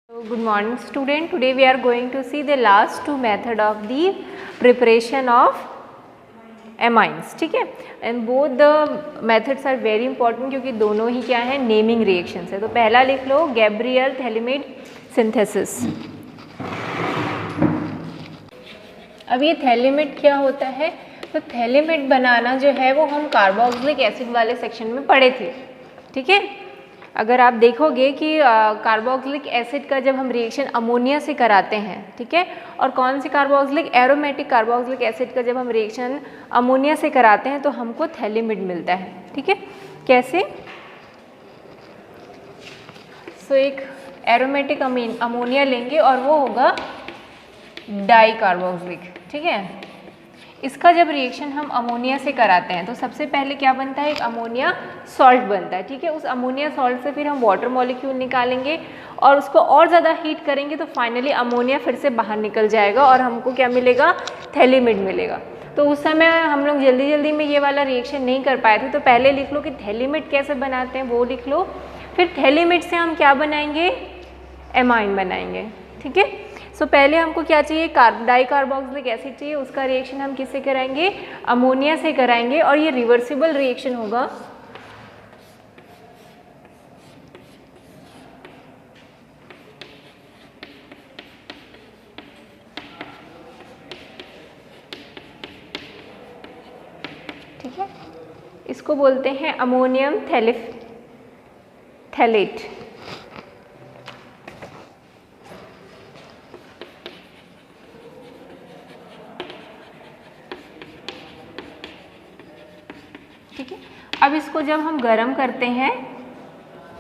Good morning student. Today we are going to see the last two method of the preparation of amines. ठीक है, and both the methods are very important क्योंकि दोनों ही क्या है naming reactions है. तो पहला लिख लो गैब्रियल थैलेमाइड सिंथेसिस. अब ये थैलेमाइड क्या होता है? तो थैलेमाइड बनाना जो है वो हम कार्बोक्सिलिक एसिड वाले सेक्शन में पढ़े थे. ठीक है, अगर आप देखोगे कि कार्बोक्सिलिक एसिड का जब हम रिएक्शन अमोनिया से कराते हैं, ठीक है, और कौन सी कार्बोक्सिलिक एरोमेटिक कार्बोक्सिलिक एसिड का जब हम रिएक्शन अमोनिया से कराते हैं तो हमको थैलेमाइड मिलता है. ठीक है, कैसे? सो एक एरोमेटिक अमोनिया लेंगे और वो होगा डाई कार्बोक्सिलिक. ठीक है, इसका जब रिएक्शन हम अमोनिया से कराते हैं तो सबसे पहले क्या बनता है? एक अमोनिया सॉल्ट बनता है. ठीक है, उस अमोनिया सॉल्ट से फिर हम वाटर मॉलिक्यूल निकालेंगे और उसको और ज़्यादा हीट करेंगे तो फाइनली अमोनिया फिर से बाहर निकल जाएगा और हमको क्या मिलेगा? थैलेमाइड मिलेगा. तो उस समय हम लोग जल्दी जल्दी में ये वाला रिएक्शन नहीं कर पाए थे, तो पहले लिख लो कि थैलेमाइड कैसे बनाते हैं वो लिख लो. फिर थैलेमाइड से हम क्या बनाएंगे? एमाइन बनाएंगे. ठीक है, सो पहले हमको क्या चाहिए? डाई कार्बोक्सिलिक एसिड चाहिए. उसका रिएक्शन हम किससे कराएंगे? अमोनिया से कराएंगे और ये रिवर्सिबल रिएक्शन होगा. ठीक है, इसको बोलते हैं अमोनियम थैलेट. ठीक है, अब इसको जब हम गर्म करते हैं,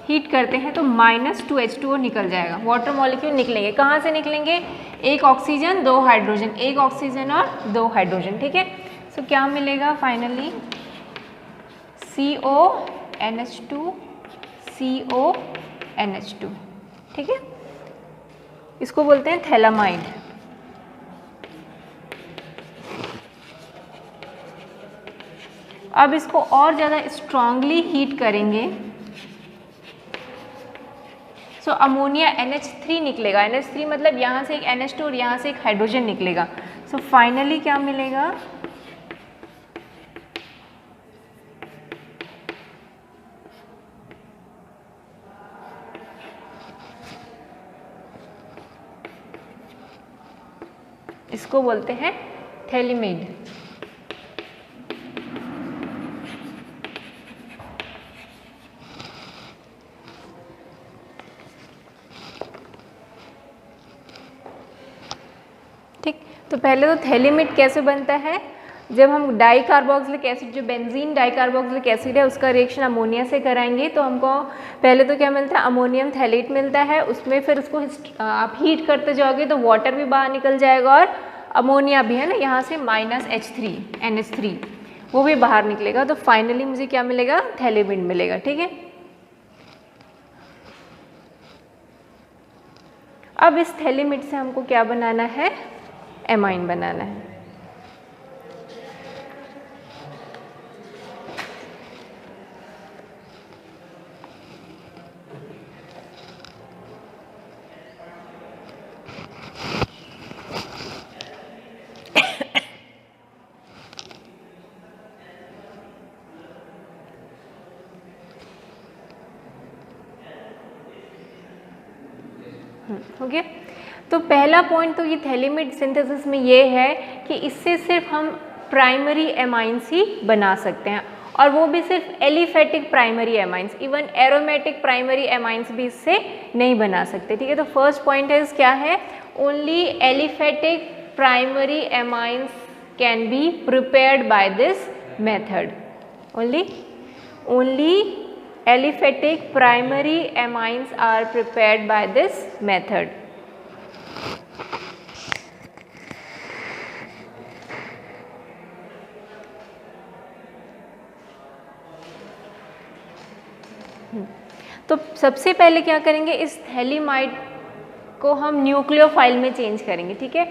हीट करते हैं तो -2H2O निकल जाएगा. वाटर मॉलिक्यूल निकलेंगे. कहाँ से निकलेंगे? एक ऑक्सीजन दो हाइड्रोजन, एक ऑक्सीजन और दो हाइड्रोजन. ठीक है, सो क्या मिलेगा फाइनली? CONH2 CONH2. ठीक है, इसको बोलते हैं थैलेमाइड. अब इसको और ज़्यादा स्ट्रांगली हीट करेंगे. सो अमोनिया NH3 निकलेगा. NH3 मतलब यहाँ से एक NH2 और यहाँ से एक हाइड्रोजन निकलेगा. सो फाइनली क्या मिलेगा? इसको बोलते हैं थैलेमाइड. ठीक, तो पहले तो थैलेमाइड कैसे बनता है? जब हम डाई कार्बोक्सिलिक एसिड, जो बेंजीन डाई कार्बोक्सिलिक एसिड है, उसका रिएक्शन अमोनिया से कराएंगे तो हमको पहले तो क्या मिलता है? अमोनियम थैलेट मिलता है. उसमें फिर उसको आप हीट करते जाओगे तो वाटर भी बाहर निकल जाएगा और अमोनिया भी है ना, यहाँ से -H3 NH3 वो भी बाहर निकलेगा. तो फाइनली मुझे क्या मिलेगा? थैलेमाइड मिलेगा. ठीक है, अब इस थैलेमाइड से हमको क्या बनाना है? एमाइन बनाना है. हो गया. तो पहला पॉइंट तो ये थैलेमाइड सिंथेसिस में ये है कि इससे सिर्फ हम प्राइमरी एमाइंस ही बना सकते हैं और वो भी सिर्फ aliphatic primary amines. Even aromatic primary amines भी इससे नहीं बना सकते. ठीक है, तो फर्स्ट पॉइंट है क्या है? Only aliphatic primary amines can be prepared by this method. Only aliphatic primary amines are prepared by this method. तो सबसे पहले क्या करेंगे? इस थैलेमाइड को हम न्यूक्लियोफाइल में चेंज करेंगे. ठीक है,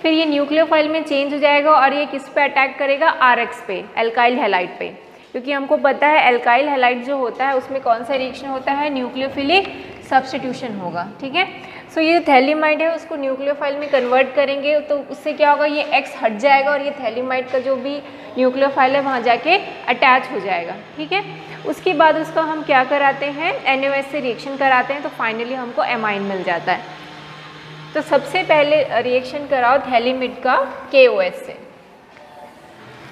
फिर ये न्यूक्लियोफाइल में चेंज हो जाएगा और ये किस पे अटैक करेगा? RX पे, एल्काइल हैलाइड पे. क्योंकि हमको पता है एल्काइल हैलाइड जो होता है उसमें कौन सा रिएक्शन होता है? न्यूक्लियोफिलिक सब्स्टिट्यूशन होगा, ठीक है। सो ये थैलीमाइड है उसको न्यूक्लियोफाइल में कन्वर्ट करेंगे तो उससे क्या होगा, ये X हट जाएगा और ये थैलीमाइड का जो भी न्यूक्लियोफाइल है वहाँ जाके अटैच हो जाएगा, ठीक है। उसके बाद उसका हम क्या कराते हैं, NaOH से रिएक्शन कराते हैं तो फाइनली हमको एमाइन मिल जाता है। तो सबसे पहले रिएक्शन कराओ थैलीमिड का KOH से,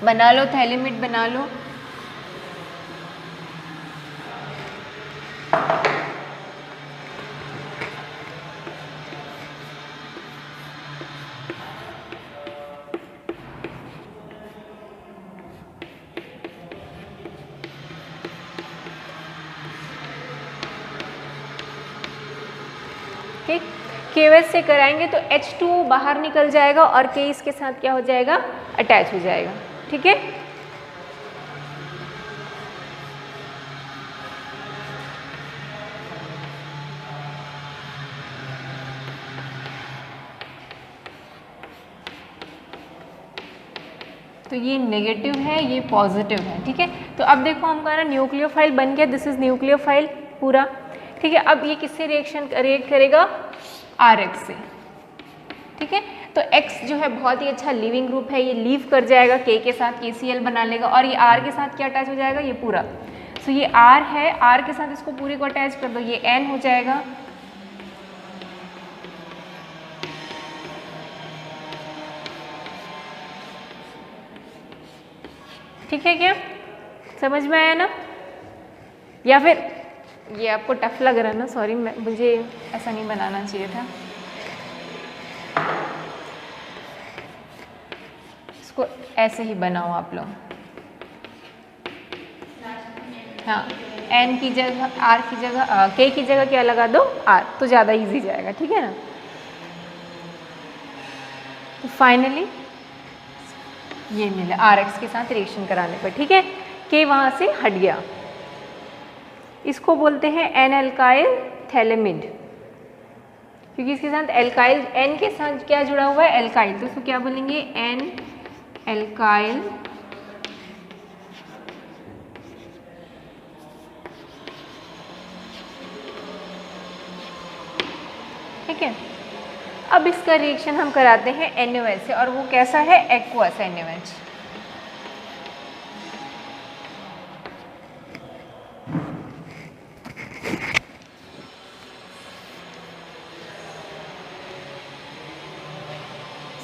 बना लो थैलीमिड बना लो। ठीक, KOH से कराएंगे तो H2O बाहर निकल जाएगा और K इसके साथ क्या हो जाएगा, अटैच हो जाएगा, ठीक है। तो ये नेगेटिव है, ये पॉजिटिव है, ठीक है। तो अब देखो हमारा न्यूक्लियोफाइल बन गया, दिस इज न्यूक्लियोफाइल पूरा, ठीक है। अब ये किससे रिएक्ट करेगा, RH से, ठीक है। तो X जो है बहुत ही अच्छा लीविंग ग्रुप है, ये लीव कर जाएगा K के साथ, KCl बना लेगा और ये R के साथ क्या अटैच हो जाएगा, ये पूरा। तो ये R है, R के साथ इसको पूरी को अटैच कर दो, ये N हो जाएगा, ठीक है। क्या समझ में आया ना, या फिर ये आपको टफ लग रहा है ना, सॉरी मुझे ऐसा नहीं बनाना चाहिए था, इसको ऐसे ही बनाओ आप लोग। हाँ, N की जगह R की जगह K की जगह क्या लगा दो, R, तो ज़्यादा इजी जाएगा, ठीक है ना। तो फाइनली ये मिला RH के साथ रिएक्शन कराने पर, ठीक है। K वहाँ से हट गया, इसको बोलते हैं N-अल्काइल थैलेमिड, क्योंकि इसके साथ एल्काइल, N के साथ क्या जुड़ा हुआ है, एल्काइल, तो इसको क्या बोलेंगे, N-अल्काइल ठीक है। अब इसका रिएक्शन हम कराते हैं NaOH से, और वो कैसा है, एक्वस NaOH।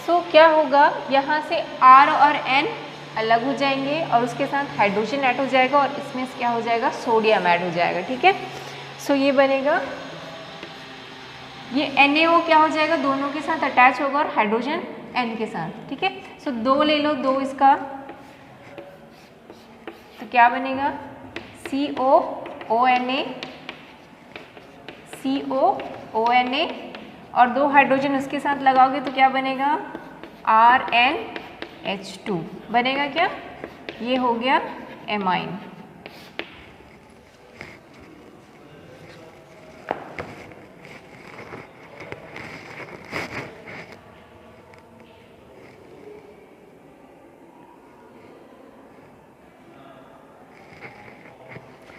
तो क्या होगा, यहाँ से R और N अलग हो जाएंगे और उसके साथ हाइड्रोजन ऐड हो जाएगा और इसमें क्या हो जाएगा, सोडियम ऐड हो जाएगा, ठीक है। सो ये बनेगा, ये NaO क्या हो जाएगा, दोनों के साथ अटैच होगा और हाइड्रोजन N के साथ, ठीक है। सो 2 ले लो, 2 इसका, तो क्या बनेगा, COONA COONA और 2 हाइड्रोजन उसके साथ लगाओगे तो क्या बनेगा, RnH2 बनेगा क्या, ये हो गया एमाइन।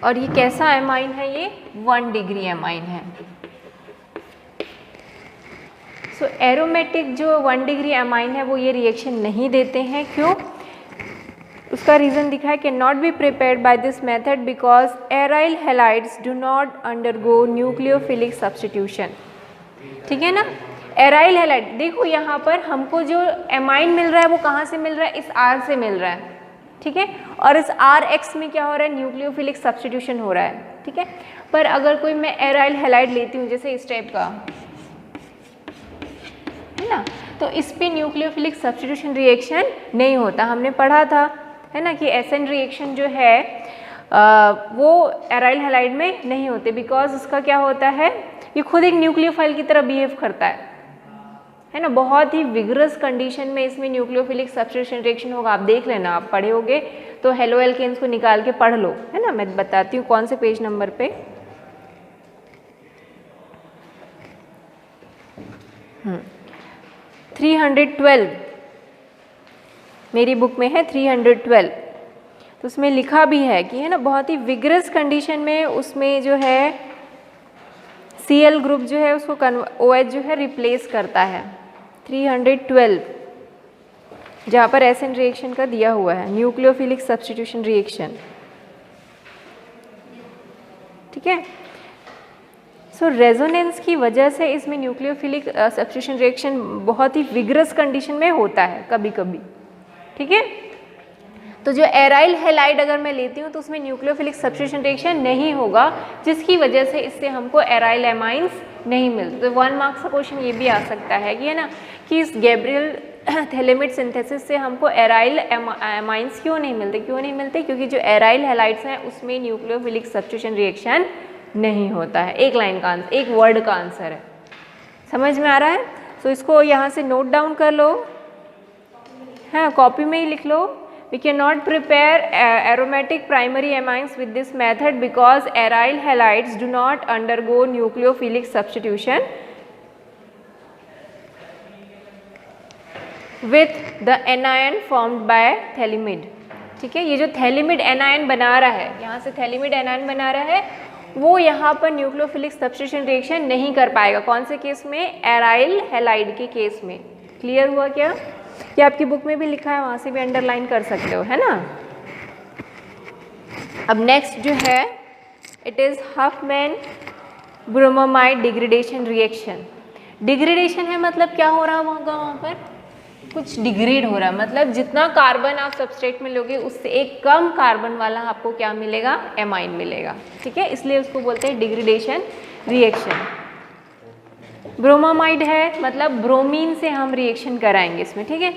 और ये कैसा एमाइन है, ये 1 डिग्री एमाइन है। सो एरोमेटिक जो 1 डिग्री एमाइन है वो ये रिएक्शन नहीं देते हैं, क्यों, उसका रीज़न दिखा है, can not be prepared by this method because aryl halides do not undergo nucleophilic substitution, ठीक है ना। एराइल हैलाइड, देखो यहाँ पर हमको जो एमाइन मिल रहा है वो कहाँ से मिल रहा है, इस R से मिल रहा है, ठीक है। और इस RH में क्या हो रहा है, न्यूक्लियोफिलिक सब्स्टिट्यूशन हो रहा है, ठीक है। पर अगर कोई मैं एराइल हैलाइड लेती हूँ जैसे इस टाइप का, है ना, तो इस पे न्यूक्लियोफिलिक सब्स्टिट्यूशन रिएक्शन नहीं होता। हमने पढ़ा था, है ना, कि SN रिएक्शन जो है वो एराइल हैलाइड में नहीं होते, बिकॉज उसका क्या होता है, ये खुद एक न्यूक्लियोफाइल की तरह बिहेव करता है ना। बहुत ही विगरस कंडीशन में इसमें न्यूक्लियोफिलिक सब्स्टिट्यूशन रिएक्शन होगा, आप देख लेना, आप पढ़े होगे तो हेलो एल्केन्स को निकाल के पढ़ लो, है ना। मैं बताती हूँ कौन से पेज नंबर पे, 312 मेरी बुक में है 312, तो उसमें लिखा भी है कि, है ना, बहुत ही विगरस कंडीशन में उसमें जो है Cl ग्रुप जो है उसको OH जो है रिप्लेस करता है 312, जहाँ पर एसएन रिएक्शन का दिया हुआ है, न्यूक्लियोफिलिक सब्स्टिट्यूशन रिएक्शन। ठीक है, सो रेजोनेंस की वजह से इसमें न्यूक्लियोफिलिक सब्स्टिट्यूशन रिएक्शन बहुत ही विग्रस कंडीशन में होता है कभी कभी। ठीक है, तो जो एराइल हैलाइड अगर मैं लेती हूँ तो उसमें न्यूक्लियोफिलिक सब्स्टिट्यूशन रिएक्शन नहीं होगा, जिसकी वजह से इससे हमको एराइल एमाइंस नहीं मिलते। तो 1 मार्क्स का क्वेश्चन ये भी आ सकता है कि है ना, कि इस गैब्रियल थैलेमिड सिंथेसिस से हमको एराइल एमाइंस क्यों नहीं मिलते। क्यों नहीं मिलते? क्योंकि जो एराइल हैलाइड्स हैं उसमें न्यूक्लियोफिलिक सब्स्टिट्यूशन रिएक्शन नहीं होता है। एक लाइन का आंसर, एक वर्ड का आंसर है। समझ में आ रहा है? तो इसको यहाँ से नोट डाउन कर लो, हाँ कॉपी में ही लिख लो। We cannot prepare aromatic primary amines with this method because aryl halides do not undergo nucleophilic substitution with the anion formed by thaliamide। ठीक है, ये जो थैलिमिड एनायन बना रहा है, यहाँ से थैलिमिड एनायन बना रहा है, वो यहाँ पर न्यूक्लियोफिलिक सब्स्टिट्यूशन रिएक्शन नहीं कर पाएगा। कौन से केस में? एराइल हैलाइड के केस में। क्लियर हुआ क्या? ये आपकी बुक में भी लिखा है, वहाँ से भी अंडरलाइन कर सकते हो, है ना। अब नेक्स्ट जो है, it is Huffman bromamide degradation reaction. Degradation है मतलब क्या हो रहा होगा वहाँ पर? कुछ डिग्रेड हो रहा है, मतलब जितना कार्बन आप सबस्ट्रेट में लोगे उससे एक कम कार्बन वाला आपको क्या मिलेगा? एमाइन मिलेगा। ठीक है, इसलिए उसको बोलते हैं डिग्रेडेशन रिएक्शन। ब्रोमामाइड है मतलब ब्रोमीन से हम रिएक्शन कराएंगे इसमें। ठीक है,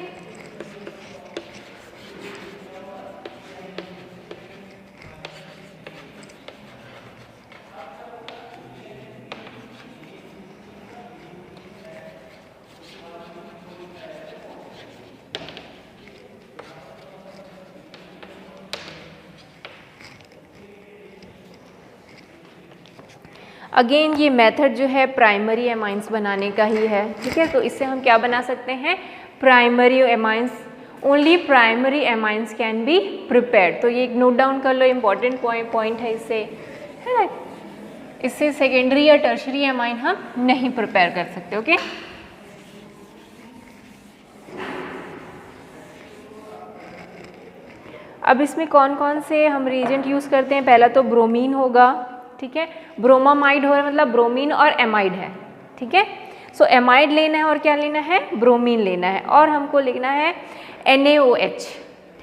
अगेन ये मेथड जो है प्राइमरी एमाइंस बनाने का ही है। ठीक है, तो इससे हम क्या बना सकते हैं? Primary amines, only primary amines can be prepared. तो ये नोट डाउन कर लो, इम्पॉर्टेंट पॉइंट है इससे, है ना। इससे सेकेंडरी या टर्शरी एमाइन हम नहीं प्रिपेयर कर सकते। ओके, अब इसमें कौन कौन से हम रिएजेंट यूज़ करते हैं? पहला तो ब्रोमीन होगा। ठीक है, ब्रोमामाइड हो रहा है मतलब ब्रोमीन और एमाइड है। ठीक है, सो एमाइड लेना है और क्या लेना है? ब्रोमीन लेना है, और हमको लिखना है NaOH।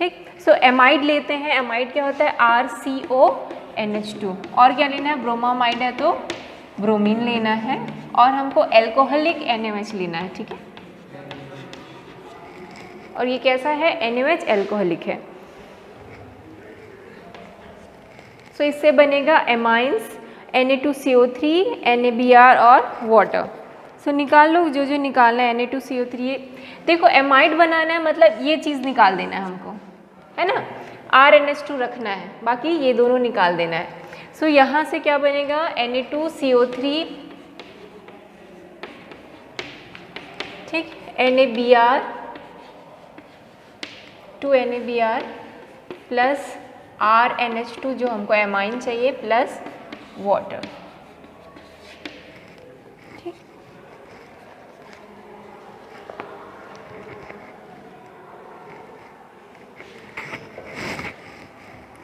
ठीक, सो एमाइड लेते हैं, एमाइड क्या होता है? RCONH2। और क्या लेना है? ब्रोमामाइड है तो ब्रोमीन लेना है, और हमको एल्कोहलिक NaOH लेना है। ठीक है, और ये कैसा है? NaOH एल्कोहलिक है। तो इससे बनेगा एमाइंस Na2CO3, NaBr और वाटर। सो निकाल लो जो जो निकालना है। Na2CO3, देखो एमाइड बनाना है मतलब ये चीज़ निकाल देना है हमको, है ना। RNH2 रखना है, बाकी ये दोनों निकाल देना है। सो यहाँ से क्या बनेगा? Na2CO3, ठीक, NaBr, 2NaBr प्लस RNH2 जो हमको एमाइन चाहिए प्लस वाटर। ठीक,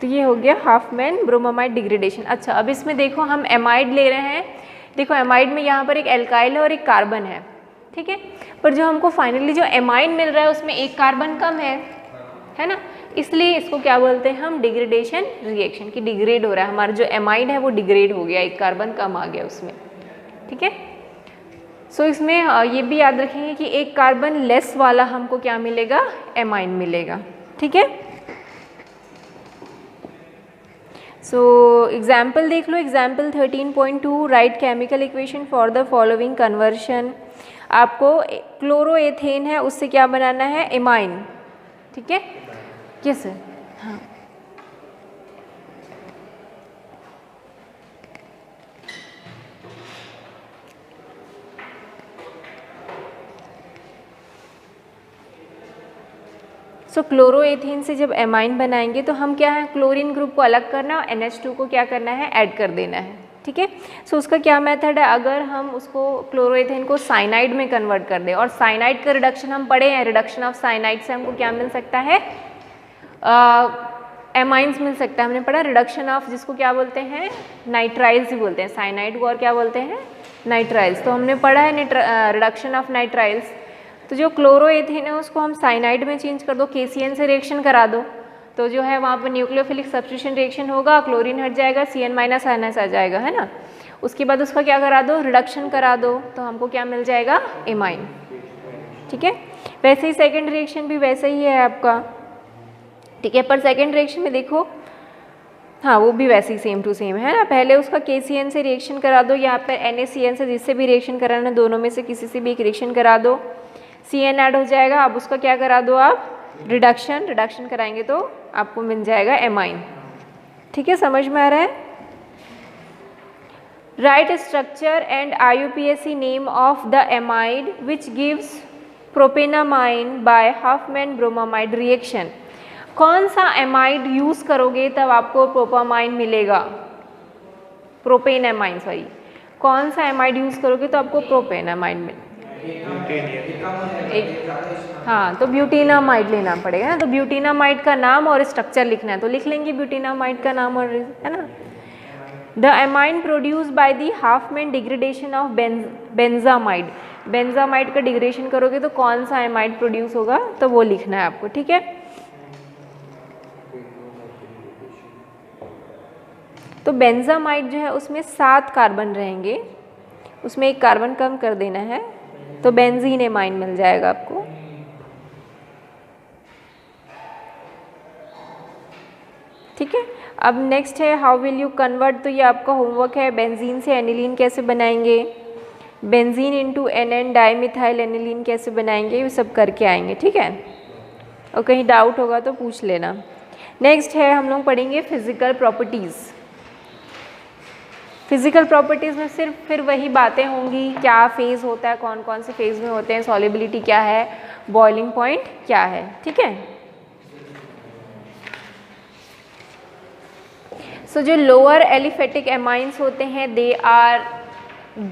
तो ये हो गया हाफमैन ब्रोमामाइड डिग्रेडेशन। अच्छा, अब इसमें देखो हम एमाइड ले रहे हैं। देखो एमाइड में यहाँ पर एक एल्काइल है और एक कार्बन है। ठीक है, पर जो हमको फाइनली जो एमाइन मिल रहा है उसमें एक कार्बन कम है ना। इसलिए इसको क्या बोलते हैं हम? डिग्रेडेशन रिएक्शन, की डिग्रेड हो रहा है हमारा जो एमाइड है वो डिग्रेड हो गया, एक कार्बन कम आ गया उसमें। ठीक है, सो इसमें ये भी याद रखेंगे कि एक कार्बन लेस वाला हमको क्या मिलेगा? एमाइन मिलेगा। ठीक है, सो एग्जाम्पल देख लो। Example 13.2, write chemical equation for the following conversion. आपको क्लोरोएथेन है उससे क्या बनाना है? एमाइन। ठीक है, यस सर, हाँ। सो क्लोरोएथेन से जब एमाइन बनाएंगे तो हम क्या है? क्लोरीन ग्रुप को अलग करना और NH2 को क्या करना है? ऐड कर देना है। ठीक है। सो उसका क्या मेथड है, अगर हम उसको क्लोरोएथेन को साइनाइड में कन्वर्ट कर दें, और साइनाइड का रिडक्शन हम पढ़े हैं, रिडक्शन ऑफ साइनाइड से हमको क्या मिल सकता है, एमाइंस मिल सकता है। हमने पढ़ा रिडक्शन ऑफ, जिसको क्या बोलते हैं, नाइट्राइल्स ही बोलते हैं, साइनाइड को और क्या बोलते हैं, नाइट्राइल्स। तो हमने पढ़ा है रिडक्शन ऑफ नाइट्राइल्स। तो जो क्लोरोएथेन है उसको हम साइनाइड में चेंज कर दो, KCN से रिएक्शन करा दो, तो जो है वहाँ पर न्यूक्लियोफिलिक सब्स्टिट्यूशन रिएक्शन होगा, क्लोरीन हट जाएगा, CN- आयनस आ जाएगा, है ना। उसके बाद उसका क्या करा दो, रिडक्शन करा दो, तो हमको क्या मिल जाएगा, एमाइन। ठीक है। वैसे ही सेकेंड रिएक्शन भी वैसे ही है आपका, ठीक है। पर सेकेंड रिएक्शन में देखो, हाँ वो भी वैसे ही सेम टू सेम है ना। पहले उसका KCN से रिएक्शन करा दो, यहाँ पे NaCN से, जिससे भी रिएक्शन कराना, दोनों में से किसी से भी एक रिएक्शन करा दो, CN ऐड हो जाएगा। अब उसका क्या करा दो आप, रिडक्शन कराएंगे तो आपको मिल जाएगा एमाइन। ठीक है, समझ में आ रहा है। Right structure and IUPAC name of the amide which gives propanamine by Hofmann bromamide reaction. कौन सा एमाइड यूज करोगे तब आपको प्रोपामाइन मिलेगा, प्रोपेनामाइन, सॉरी, कौन सा एमाइड यूज करोगे तो आपको प्रोपेनामाइन मिलेगा, हाँ तो ब्यूटेनामाइड लेना पड़ेगा ना। तो ब्यूटेनामाइड का नाम और स्ट्रक्चर लिखना है, तो लिख लेंगे ब्यूटेनामाइड का नाम और, है ना। The amine produce by the Hopman degradation of benzamide, benzamide का डिग्रेडेशन करोगे तो कौन सा एमाइड प्रोड्यूस होगा, तो वो लिखना है आपको। ठीक है, तो बेंजामाइड जो है उसमें 7 कार्बन रहेंगे, उसमें एक कार्बन कम कर देना है, तो बेंजीन एमाइन मिल जाएगा आपको। ठीक है, अब नेक्स्ट है हाउ विल यू कन्वर्ट, तो ये आपका होमवर्क है। बेंजीन से एनिलीन कैसे बनाएंगे, benzene into NN dimethyl aniline कैसे बनाएंगे, ये सब करके आएंगे। ठीक है, और कहीं डाउट होगा तो पूछ लेना। नेक्स्ट है हम लोग पढ़ेंगे फिजिकल प्रॉपर्टीज़। फिजिकल प्रॉपर्टीज़ में सिर्फ फिर वही बातें होंगी, क्या फेज़ होता है, कौन कौन से फेज़ में होते हैं, सॉल्युबिलिटी क्या है, बॉइलिंग पॉइंट क्या है। ठीक है, सो जो लोअर एलिफेटिक एमाइंस होते हैं they are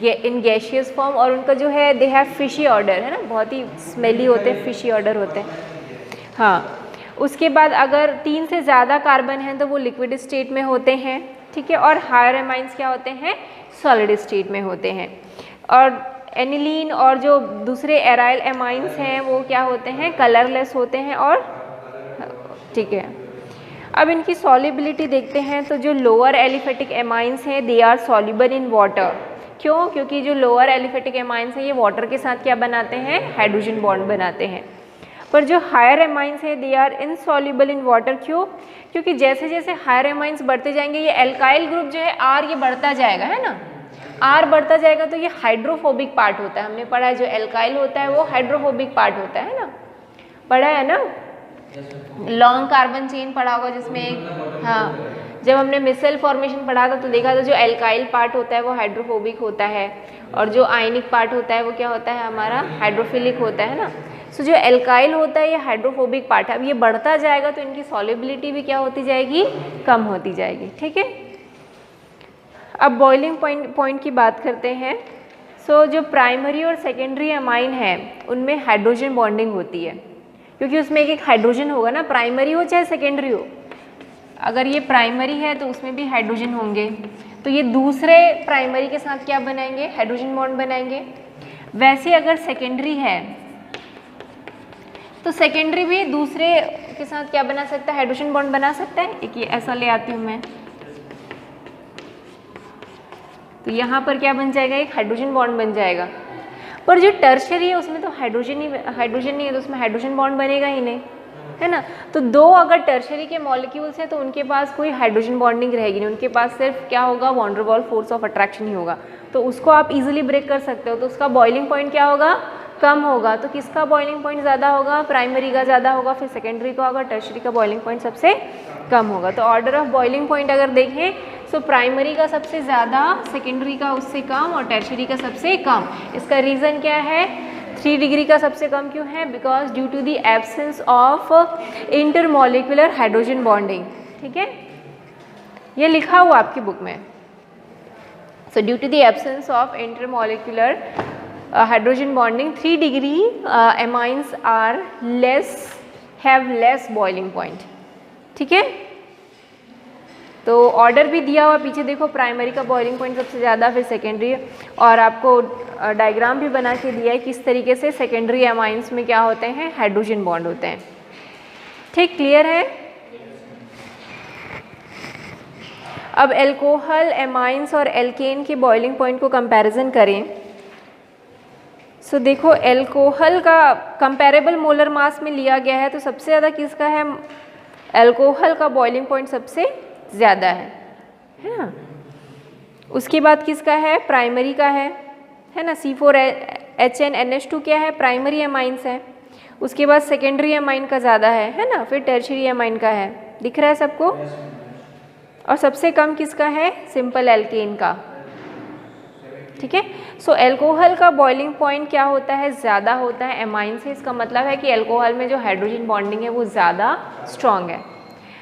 in gaseous form, और उनका जो है दे हैव फिशी ऑर्डर, है ना, बहुत ही स्मेली होते हैं, फिशी ऑर्डर होते हैं। हाँ, उसके बाद अगर 3 से ज़्यादा कार्बन हैं तो वो लिक्विड स्टेट में होते हैं। ठीक है, और हायर एमाइंस क्या होते हैं, सॉलिड स्टेट में होते हैं। और एनिलीन और जो दूसरे एराइल एमाइंस हैं वो क्या होते हैं, कलरलेस होते हैं। और ठीक है, अब इनकी सॉल्युबिलिटी देखते हैं, तो जो लोअर एलिफेटिक एमाइंस हैं they are soluble in water. क्यों, क्योंकि जो लोअर एलिफेटिक एमाइंस हैं ये वाटर के साथ क्या बनाते हैं, हाइड्रोजन बॉन्ड बनाते हैं। पर जो हायर एमाइंस है they are insoluble in water. क्यों, क्योंकि जैसे जैसे हायर एमाइंस बढ़ते जाएंगे ये एल्काइल ग्रुप जो है R ये बढ़ता जाएगा, है ना, R बढ़ता जाएगा तो ये हाइड्रोफोबिक पार्ट होता है। हमने पढ़ा है जो एल्काइल होता है वो हाइड्रोफोबिक पार्ट होता है ना, पढ़ा है ना। लॉन्ग कार्बन चेन पढ़ा होगा जिसमें, हाँ जब हमने मिसेल फॉर्मेशन पढ़ा था तो देखा था जो एल्काइल पार्ट होता है वो हाइड्रोफोबिक होता है, और जो आयनिक पार्ट होता है वो क्या होता है हमारा, हाइड्रोफिलिक होता है ना। सो जो एल्काइल होता है ये हाइड्रोफोबिक पार्ट है। अब ये बढ़ता जाएगा तो इनकी सॉल्युबिलिटी भी क्या होती जाएगी, कम होती जाएगी। ठीक है, अब बॉइलिंग पॉइंट की बात करते हैं। सो जो प्राइमरी और सेकेंडरी एमाइन है उनमें हाइड्रोजन बॉन्डिंग होती है, क्योंकि उसमें एक हाइड्रोजन होगा ना, प्राइमरी हो चाहे सेकेंडरी हो। अगर ये प्राइमरी है तो उसमें भी हाइड्रोजन होंगे, तो ये दूसरे प्राइमरी के साथ क्या बनाएंगे, हाइड्रोजन बॉन्ड बनाएंगे। वैसे अगर सेकेंडरी है तो सेकेंडरी भी दूसरे के साथ क्या बना सकता है, हाइड्रोजन बॉन्ड बना सकता है। एक ये ऐसा ले आती हूँ मैं, तो यहाँ पर क्या बन जाएगा, एक हाइड्रोजन बॉन्ड बन जाएगा। पर जो टर्शरी है उसमें तो हाइड्रोजन नहीं है, तो उसमें हाइड्रोजन बॉन्ड बनेगा ही नहीं, है ना। तो दो अगर टर्शरी के मॉलिक्यूल्स हैं तो उनके पास कोई हाइड्रोजन बॉन्डिंग रहेगी नहीं, उनके पास सिर्फ क्या होगा, van der Waals force of attraction ही होगा। तो उसको आप इजीली ब्रेक कर सकते हो, तो उसका बॉइलिंग पॉइंट क्या होगा, कम होगा। तो किसका बॉइलिंग पॉइंट ज़्यादा होगा, प्राइमरी का ज़्यादा होगा, फिर सेकेंडरी का होगा, टर्शरी का बॉइलिंग पॉइंट सबसे कम होगा। तो ऑर्डर ऑफ बॉइलिंग पॉइंट अगर देखें तो प्राइमरी का सबसे ज़्यादा, सेकेंडरी का उससे कम, और टर्शरी का सबसे कम। इसका रीज़न क्या है, 3 डिग्री का सबसे कम क्यों है, because due to the absence of intermolecular hydrogen bonding. ठीक है, ये लिखा हुआ आपकी बुक में, So due to the absence of intermolecular hydrogen bonding, 3 degree amines are have less boiling point. ठीक है, तो ऑर्डर भी दिया हुआ पीछे देखो, प्राइमरी का बॉइलिंग पॉइंट सबसे ज़्यादा, फिर सेकेंडरी, और आपको डायग्राम भी बना के दिया है किस तरीके से सेकेंडरी अमाइंस में क्या होते हैं, हाइड्रोजन बॉन्ड होते हैं। ठीक, क्लियर है। अब एल्कोहल, एमाइंस और एल्केन के बॉइलिंग पॉइंट को कंपैरिजन करें। सो देखो, एल्कोहल का कंपैरेबल मोलर मास में लिया गया है तो सबसे ज़्यादा किसका है, एल्कोहल का बॉइलिंग पॉइंट सबसे ज़्यादा है ना। उसके बाद किसका है, प्राइमरी का है ना, C4HNNH2 क्या है, प्राइमरी एमाइंस है। उसके बाद सेकेंडरी एमाइन का ज़्यादा है ना, फिर टर्शियरी एमाइन का है, दिख रहा है सबको। और सबसे कम किसका है, सिंपल एल्केन का। ठीक है, सो एल्कोहल का बॉइलिंग पॉइंट क्या होता है, ज़्यादा होता है एमाइन से। इसका मतलब है कि एल्कोहल में जो हाइड्रोजन बॉन्डिंग है वो ज़्यादा स्ट्रॉन्ग है,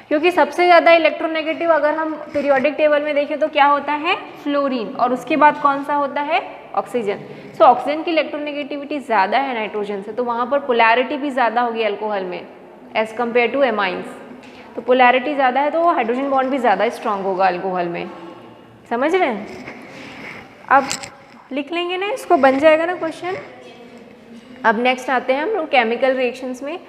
क्योंकि सबसे ज़्यादा इलेक्ट्रोनेगेटिव अगर हम पीरियोडिक टेबल में देखें तो क्या होता है, फ्लोरीन, और उसके बाद कौन सा होता है, ऑक्सीजन। सो ऑक्सीजन की इलेक्ट्रोनेगेटिविटी ज़्यादा है नाइट्रोजन से, तो वहाँ पर पोलैरिटी भी ज़्यादा होगी एल्कोहल में एज कम्पेयर टू एमाइंस। तो पोलैरिटी ज़्यादा है तो हाइड्रोजन बॉन्ड भी ज़्यादा स्ट्रॉन्ग होगा अल्कोहल में, समझ रहे हैं। अब लिख लेंगे ना, इसको बन जाएगा ना क्वेश्चन। अब नेक्स्ट आते हैं हम लोग केमिकल रिएक्शंस में।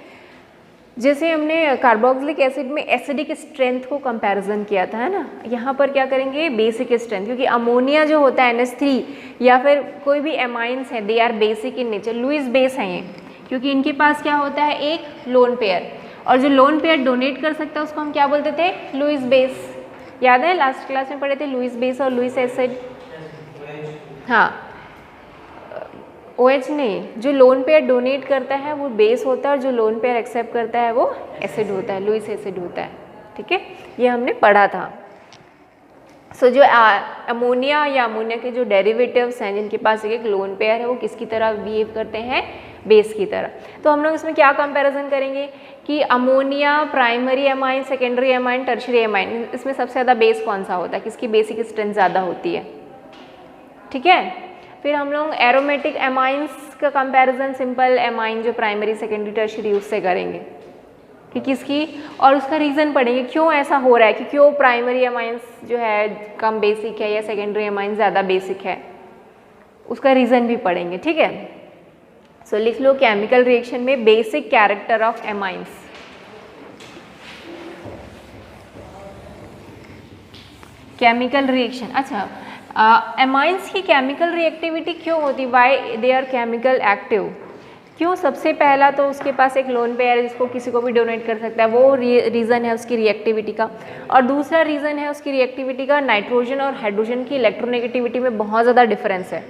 जैसे हमने कार्बोक्सिलिक एसिड में एसिडिक स्ट्रेंथ को कंपैरिजन किया था, है ना, यहाँ पर क्या करेंगे, बेसिक स्ट्रेंथ, क्योंकि अमोनिया जो होता है NH3 या फिर कोई भी एमाइंस है, they are basic in nature, Lewis base हैं ये, क्योंकि इनके पास क्या होता है, एक लोन पेयर, और जो लोन पेयर डोनेट कर सकता है उसको हम क्या बोलते थे, लुईस बेस। याद है लास्ट क्लास में पढ़े थे लुईस बेस और लुईस एसिड। हाँ, OH नहीं, जो लोन पेयर डोनेट करता है वो बेस होता है, और जो लोन पेयर एक्सेप्ट करता है वो एसिड होता है, लुईस एसिड होता है। ठीक है, ये हमने पढ़ा था। सो जो अमोनिया या अमोनिया के जो डेरिवेटिव्स हैं जिनके पास एक लोन पेयर है वो किसकी तरह बिहेव करते हैं, बेस की तरह। तो हम लोग इसमें क्या कंपैरिजन करेंगे कि ammonia, primary amine, secondary amine, tertiary amine, इसमें सबसे ज़्यादा बेस कौन सा होता है, किसकी बेसिक स्ट्रेंथ ज़्यादा होती है। ठीक है, फिर हम लोग एरोमेटिक एमाइंस का कंपैरिजन, सिंपल एमाइन जो प्राइमरी, सेकेंडरी, टर्शियरी, उससे करेंगे कि किसकी, और उसका रीज़न पढ़ेंगे क्यों ऐसा हो रहा है, कि क्यों प्राइमरी एमाइंस जो है कम बेसिक है या सेकेंडरी एमाइन ज़्यादा बेसिक है, उसका रीज़न भी पढ़ेंगे। ठीक है, सो लिख लो केमिकल रिएक्शन में basic character of amines. Chemical reaction, अच्छा, एमाइंस की केमिकल रिएक्टिविटी क्यों होती, why they are chemical active, क्यों। सबसे पहला तो उसके पास एक लोन पेयर है जिसको किसी को भी डोनेट कर सकता है, वो रीज़न है उसकी रिएक्टिविटी का। और दूसरा रीज़न है उसकी रिएक्टिविटी का, नाइट्रोजन और हाइड्रोजन की इलेक्ट्रोनेगेटिविटी में बहुत ज़्यादा डिफरेंस है,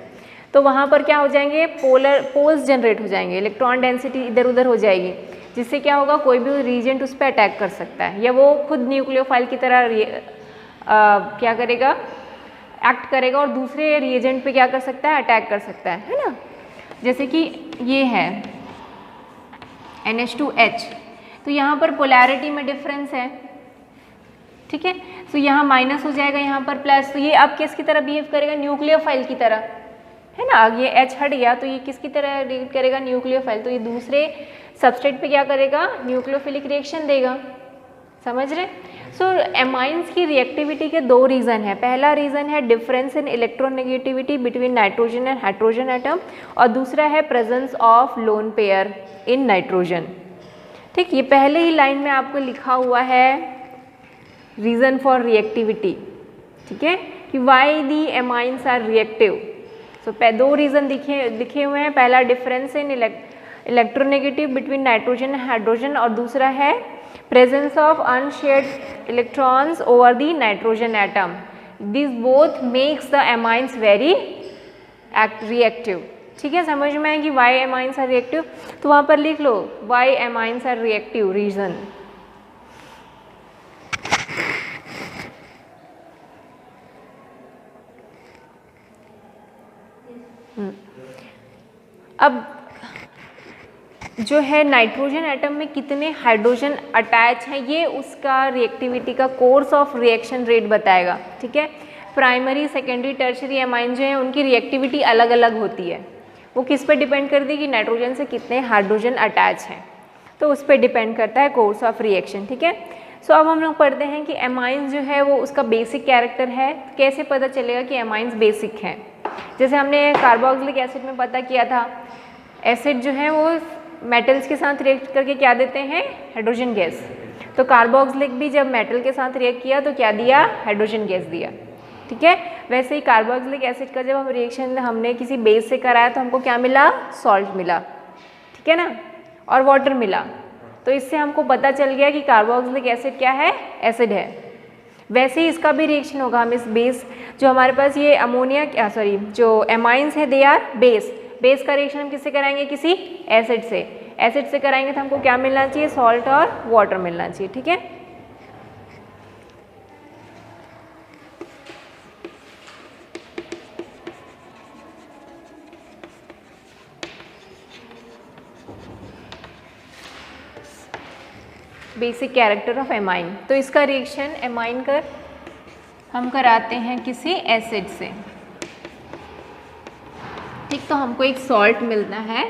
तो वहाँ पर क्या हो जाएंगे, पोल्स जनरेट हो जाएंगे, इलेक्ट्रॉन डेंसिटी इधर उधर हो जाएगी, जिससे क्या होगा, कोई भी रीजेंट उस पर अटैक कर सकता है, या वो खुद न्यूक्लियोफाइल की तरह क्या करेगा, एक्ट करेगा, और दूसरे रिएजेंट पे क्या कर सकता है, अटैक कर सकता है ना। जैसे कि ये है NH2H, तो यहाँ पर पोलैरिटी में डिफरेंस है। ठीक है, तो यहाँ माइनस हो जाएगा, यहाँ पर प्लस, तो ये अब किसकी तरह बिहेव करेगा, न्यूक्लियोफाइल की तरह, है ना। ये H हट गया तो ये किसकी तरह रिएक्ट करेगा, न्यूक्लियोफाइल, तो ये दूसरे सबस्ट्रेट पे क्या करेगा, न्यूक्लियोफिलिक रिएक्शन देगा, समझ रहे। सो एमाइंस की रिएक्टिविटी के दो रीज़न है, पहला रीज़न है difference in electronegativity between nitrogen and hydrogen atom, और दूसरा है presence of lone pair in nitrogen. ठीक, ये पहले ही लाइन में आपको लिखा हुआ है रीज़न फॉर रिएक्टिविटी। ठीक है, कि why the amines are reactive. So दो रीज़न दिखे हुए हैं, पहला difference in electronegative between nitrogen and hydrogen, और दूसरा है presence of unshared electrons over the nitrogen atom. These both makes the amines very reactive. ठीक है, समझ में है कि why amines are reactive, तो वहाँ पर लिख लो why amines are reactive reason। अब जो है नाइट्रोजन एटम में कितने हाइड्रोजन अटैच हैं, ये उसका रिएक्टिविटी का कोर्स ऑफ रिएक्शन रेट बताएगा। ठीक है, प्राइमरी, सेकेंडरी, टर्शरी एमाइन जो हैं उनकी रिएक्टिविटी अलग अलग होती है। वो किस पे डिपेंड करती है कि नाइट्रोजन से कितने हाइड्रोजन अटैच हैं, तो उस पर डिपेंड करता है कोर्स ऑफ रिएक्शन। ठीक है, सो अब हम लोग पढ़ते हैं कि एमाइंस जो है वो उसका बेसिक कैरेक्टर है। कैसे पता चलेगा कि एमाइंस बेसिक हैं? जैसे हमने कार्बोक्सिलिक एसिड में पता किया था, एसिड जो है वो मेटल्स के साथ रिएक्ट करके क्या देते हैं? Hydrogen gas. तो कार्बोक्सिलिक भी जब मेटल के साथ रिएक्ट किया तो क्या दिया? हाइड्रोजन गैस दिया। ठीक है, वैसे ही कार्बोक्सिलिक एसिड का जब हम रिएक्शन हमने किसी बेस से कराया तो हमको क्या मिला? सॉल्ट मिला। ठीक है ना, और वाटर मिला। तो इससे हमको पता चल गया कि कार्बोक्सिलिक एसिड क्या है? एसिड है। वैसे ही इसका भी रिएक्शन होगा। हम इस बेस जो हमारे पास ये अमोनिया जो एमाइंस है दे आर बेस। बेस का रिएक्शन हम किससे कराएंगे? किसी एसिड से। एसिड से कराएंगे तो हमको क्या मिलना चाहिए? सॉल्ट और वाटर मिलना चाहिए। ठीक है, बेसिक कैरेक्टर ऑफ एमाइन। तो इसका रिएक्शन एमाइन का हम कराते हैं किसी एसिड से। ठीक, तो हमको एक सॉल्ट मिलता है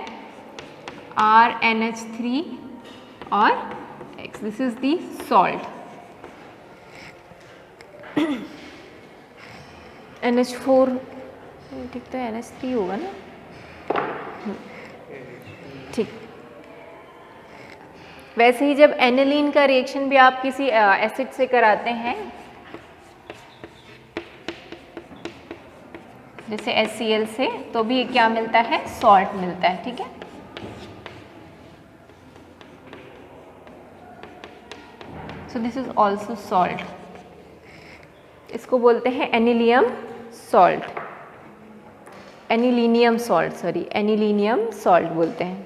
RNH3 और X, this is the salt. NH4, ठीक, तो NH3 होगा ना? ठीक, वैसे ही जब एनिलीन का रिएक्शन भी आप किसी एसिड से कराते हैं, जैसे HCl से, तो भी क्या मिलता है? सॉल्ट मिलता है। ठीक है, so this is also salt. इसको बोलते हैं anilium salt, anilinium salt, sorry anilinium salt बोलते हैं।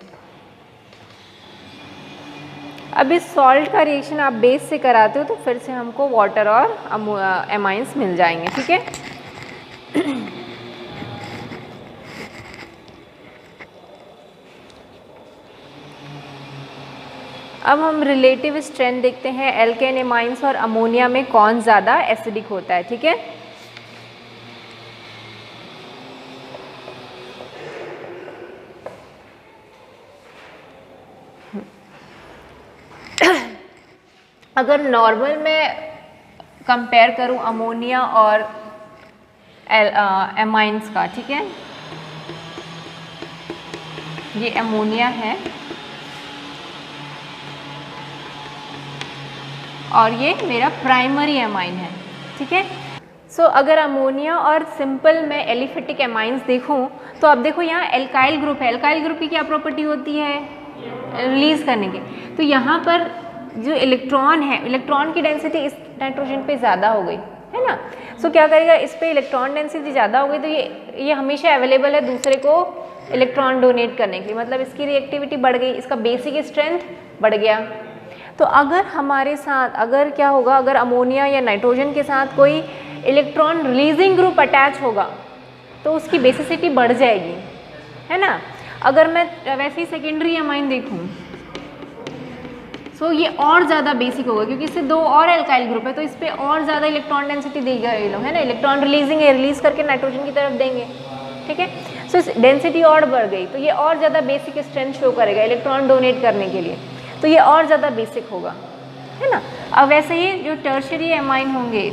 अब इस सॉल्ट का रिएक्शन आप बेस से कराते हो तो फिर से हमको वाटर और एमाइंस मिल जाएंगे। ठीक है, अब हम रिलेटिव स्ट्रेंथ देखते हैं एल्केन, एमाइंस और अमोनिया में कौन ज़्यादा एसिडिक होता है। ठीक है, अगर नॉर्मल में कंपेयर करूं अमोनिया और एमाइंस का, ठीक है, ये अमोनिया है और ये मेरा प्राइमरी एमाइन है। ठीक है, सो अगर अमोनिया और सिंपल में एलिफेटिक एमाइंस देखूं तो अब देखो यहाँ एल्काइल ग्रुप है। एल्काइल ग्रुप की क्या प्रॉपर्टी होती है? रिलीज करने की। तो यहाँ पर जो इलेक्ट्रॉन है, इलेक्ट्रॉन की डेंसिटी इस नाइट्रोजन पे ज़्यादा हो गई है ना। सो क्या करेगा? इस पे इलेक्ट्रॉन डेंसिटी ज़्यादा हो गई तो ये हमेशा अवेलेबल है दूसरे को इलेक्ट्रॉन डोनेट करने के लिए, मतलब इसकी रिएक्टिविटी बढ़ गई, इसका बेसिक स्ट्रेंथ बढ़ गया। तो अगर हमारे साथ अगर क्या होगा, अगर अमोनिया या नाइट्रोजन के साथ कोई इलेक्ट्रॉन रिलीजिंग ग्रुप अटैच होगा तो उसकी बेसिसिटी बढ़ जाएगी, है ना। अगर मैं वैसे ही सेकेंडरी एमाइन देखूँ सो ये और ज़्यादा बेसिक होगा क्योंकि इससे दो और एल्काइल ग्रुप है तो इस पर और ज़्यादा इलेक्ट्रॉन डेंसिटी देगा ये लोग, है ना। इलेक्ट्रॉन रिलीजिंग है, रिलीज करके नाइट्रोजन की तरफ देंगे। ठीक है, सो डेंसिटी और बढ़ गई तो ये और ज़्यादा बेसिक स्ट्रेंथ शो करेगा इलेक्ट्रॉन डोनेट करने के लिए, तो ये और ज़्यादा बेसिक होगा, है ना। अब वैसे ही जो टर्शरी एमाइन होंगे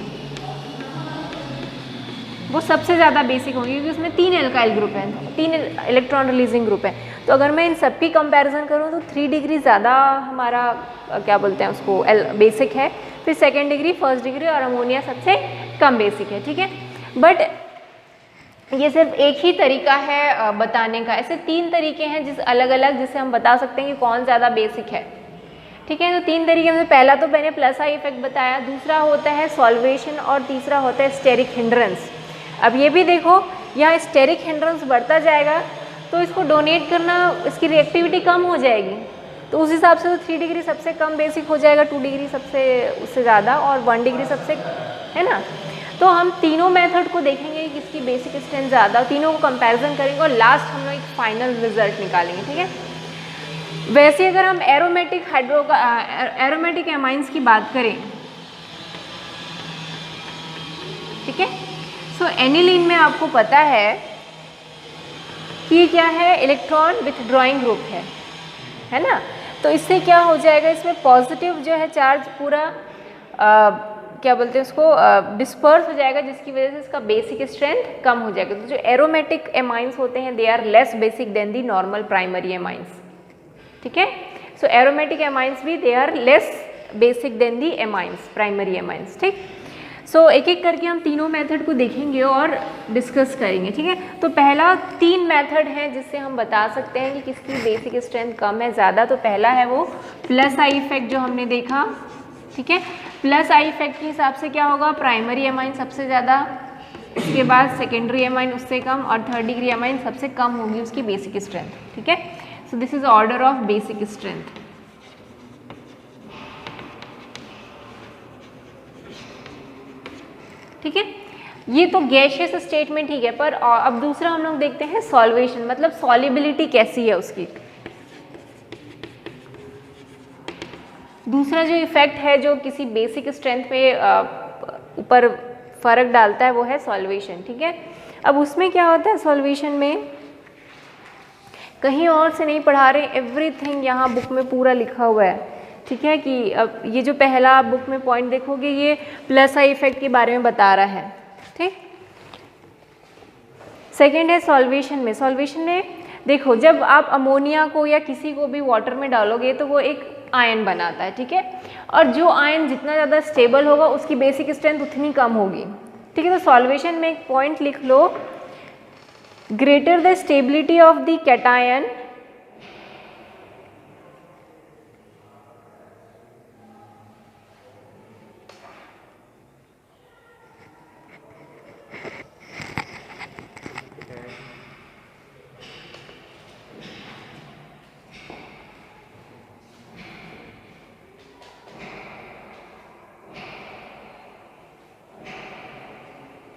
वो सबसे ज़्यादा बेसिक होंगे क्योंकि उसमें 3 एल्काइल ग्रुप हैं, 3 इलेक्ट्रॉन रिलीजिंग ग्रुप हैं। तो अगर मैं इन सब की कंपैरिजन करूँ तो 3 डिग्री ज़्यादा हमारा क्या बोलते हैं उसको बेसिक है, फिर सेकेंड डिग्री, फर्स्ट डिग्री और अमोनिया सबसे कम बेसिक है। ठीक है, बट ये सिर्फ एक ही तरीका है बताने का, ऐसे 3 तरीके हैं जिस अलग अलग जिससे हम बता सकते हैं कि कौन ज़्यादा बेसिक है। ठीक है, तो 3 तरीके में पहला तो मैंने प्लस आई इफेक्ट बताया, दूसरा होता है सॉल्वेशन और तीसरा होता है स्टेरिक हिंड्रेंस। अब ये भी देखो यहाँ स्टेरिक हिंड्रेंस बढ़ता जाएगा तो इसको डोनेट करना, इसकी रिएक्टिविटी कम हो जाएगी, तो उस हिसाब से तो 3 डिग्री सबसे कम बेसिक हो जाएगा, 2 डिग्री सबसे उससे ज़्यादा और 1 डिग्री सबसे, है ना। तो हम तीनों मेथड को देखेंगे कि किसकी बेसिक स्ट्रेंथ ज़्यादा, तीनों को कंपैरिजन करेंगे और लास्ट हम लोग एक फाइनल रिजल्ट निकालेंगे। ठीक है, वैसे अगर हम एरोमेटिक एमाइंस की बात करें, ठीक है, सो एनिलीन में आपको पता है कि ये क्या है, इलेक्ट्रॉन विथड्रॉइंग ग्रुप है ना। तो इससे क्या हो जाएगा, इसमें पॉजिटिव जो है चार्ज पूरा क्या बोलते हैं उसको डिस्पर्स हो जाएगा, जिसकी वजह से इसका बेसिक स्ट्रेंथ कम हो जाएगा। तो जो एरोमेटिक एमाइंस होते हैं they are less basic than the normal primary amines, ठीक है। सो एरोमेटिक एमाइंस भी they are less basic than the amines, primary amines, ठीक। सो एक एक करके हम तीनों मेथड को देखेंगे और डिस्कस करेंगे, ठीक है। तो पहला 3 मेथड है जिससे हम बता सकते हैं कि किसकी बेसिक स्ट्रेंथ कम है ज़्यादा। तो पहला है वो प्लस आई इफेक्ट जो हमने देखा, ठीक है। प्लस आई इफेक्ट के हिसाब से क्या होगा, प्राइमरी एमाइन सबसे ज़्यादा, उसके बाद सेकेंडरी एमाइन उससे कम और थर्ड डिग्री एमाइन सबसे कम होगी उसकी बेसिक स्ट्रेंथ, ठीक है। So this is order of basic strength, ठीक है। ये तो गैसियस स्टेट में ठीक है, पर अब दूसरा हम लोग देखते हैं सॉल्वेशन, मतलब सॉल्युबिलिटी कैसी है उसकी। दूसरा जो इफेक्ट है जो किसी बेसिक स्ट्रेंथ पे ऊपर फर्क डालता है वो है सॉल्वेशन, ठीक है। अब उसमें क्या होता है, सॉल्वेशन में कहीं और से नहीं पढ़ा रहे, एवरीथिंग यहाँ बुक में पूरा लिखा हुआ है, ठीक है। कि अब ये जो पहला आप बुक में पॉइंट देखोगे ये प्लस आई इफेक्ट के बारे में बता रहा है, ठीक। सेकेंड है सॉल्वेशन में। सॉल्वेशन में देखो जब आप अमोनिया को या किसी को भी वाटर में डालोगे तो वो एक आयन बनाता है, ठीक है। और जो आयन जितना ज़्यादा स्टेबल होगा उसकी बेसिक स्ट्रेंथ उतनी कम होगी, ठीक है। तो सॉल्वेशन में एक पॉइंट लिख लो, greater the stability of the cation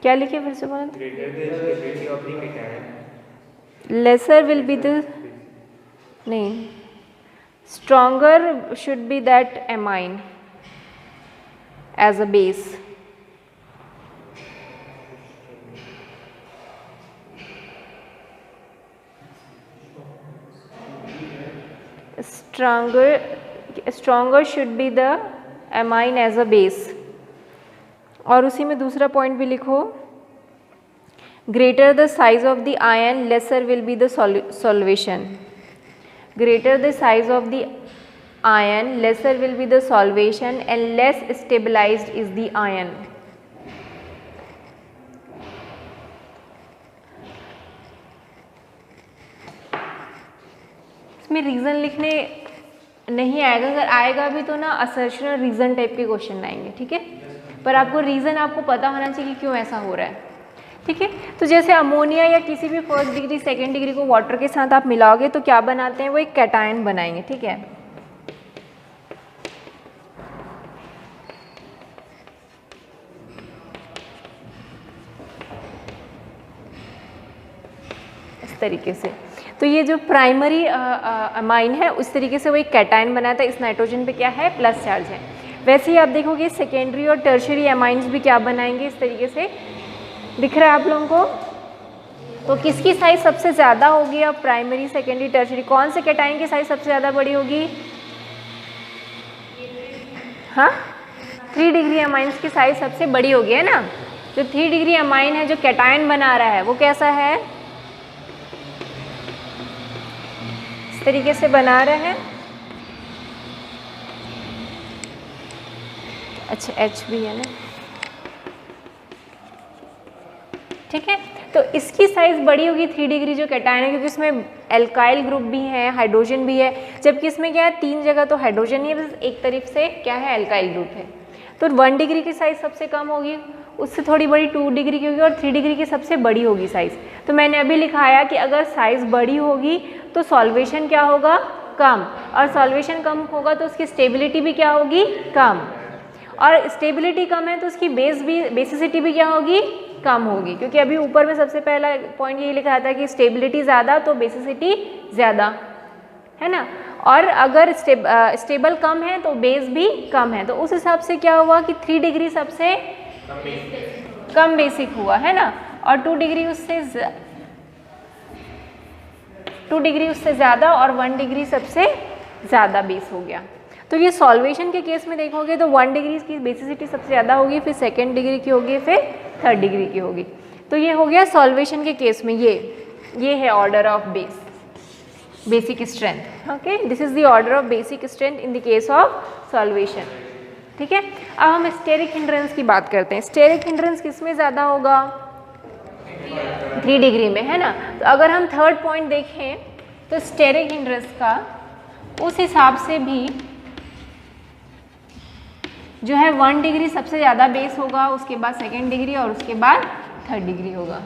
क्या लिखे फिर से बोला, लेसर विल बी द, नहीं, stronger should be that amine as a base, stronger should be the amine as a base। और उसी में दूसरा पॉइंट भी लिखो, greater the size of the ion lesser will be the solvation. Greater the size of the ion lesser will be the solvation and less stabilised is the ion. इसमें reason लिखने नहीं आएगा, अगर आएगा भी तो ना असर्शनल रीज़न टाइप के क्वेश्चन आएंगे, ठीक है। पर आपको रीज़न आपको पता होना चाहिए कि क्यों ऐसा हो रहा है, ठीक है। तो जैसे अमोनिया या किसी भी फर्स्ट डिग्री सेकेंड डिग्री को वाटर के साथ आप मिलाओगे तो क्या बनाते हैं, वो एक कैटायन बनाएंगे, ठीक है। इस तरीके से। तो ये जो प्राइमरी अमाइन है उस तरीके से वो एक कैटायन बनाता है, इस नाइट्रोजन पे क्या है, प्लस चार्ज है। वैसे ही आप देखोगे सेकेंडरी और टर्शियरी अमाइंस भी क्या बनाएंगे, इस तरीके से दिख रहा है आप लोगों को। तो किसकी साइज सबसे ज़्यादा होगी, अब प्राइमरी सेकेंडरी टर्शियरी, कौन से कैटायन की साइज सबसे ज़्यादा बड़ी होगी, हाँ 3 डिग्री अमाइंस की साइज सबसे बड़ी होगी, है ना। जो 3 डिग्री अमाइन है जो कैटायन बना रहा है वो कैसा है, इस तरीके से बना रहे हैं, अच्छा H भी है ना, ठीक है। तो इसकी साइज़ बड़ी होगी 3 डिग्री जो कैटायन है, क्योंकि इसमें एल्काइल ग्रुप भी है, हाइड्रोजन भी है, जबकि इसमें क्या है 3 जगह तो हाइड्रोजन ही है, बस एक तरफ से क्या है एल्काइल ग्रुप है। तो 1 डिग्री की साइज़ सबसे कम होगी, उससे थोड़ी बड़ी 2 डिग्री की होगी और 3 डिग्री की सबसे बड़ी होगी साइज़। तो मैंने अभी लिखाया कि अगर साइज़ बड़ी होगी तो सॉल्वेशन क्या होगा, कम, और सॉल्वेशन कम होगा तो उसकी स्टेबिलिटी भी क्या होगी, कम, और स्टेबिलिटी कम है तो उसकी बेसिसिटी भी क्या होगी, कम होगी, क्योंकि अभी ऊपर में सबसे पहला पॉइंट ये लिखा था कि स्टेबिलिटी ज़्यादा तो बेसिसिटी ज़्यादा, है ना। और अगर स्टेबल कम है तो बेस भी कम है, तो उस हिसाब से क्या हुआ कि 3 डिग्री सबसे कम बेसिक हुआ है ना, और 2 डिग्री उससे ज़्यादा, और 1 डिग्री सबसे ज़्यादा बेस हो गया। तो ये सॉल्वेशन के केस में देखोगे तो 1 डिग्री की बेसिसिटी सबसे ज़्यादा होगी, फिर 2nd डिग्री की होगी, फिर 3rd डिग्री की होगी। तो ये हो गया सॉल्वेशन के केस में, ये है order of basic strength. Okay, this is the order of basic strength in the case of solvation. ठीक है, अब हम स्टेरिक हिंड्रेंस की बात करते हैं। स्टेरिक हिंड्रेंस किस में ज़्यादा होगा? 3 डिग्री में, है ना। तो अगर हम 3rd पॉइंट देखें तो स्टेरिक हिंड्रेंस का उस हिसाब से भी जो है 1 डिग्री सबसे ज़्यादा बेस होगा, उसके बाद 2nd डिग्री और उसके बाद 3rd डिग्री होगा।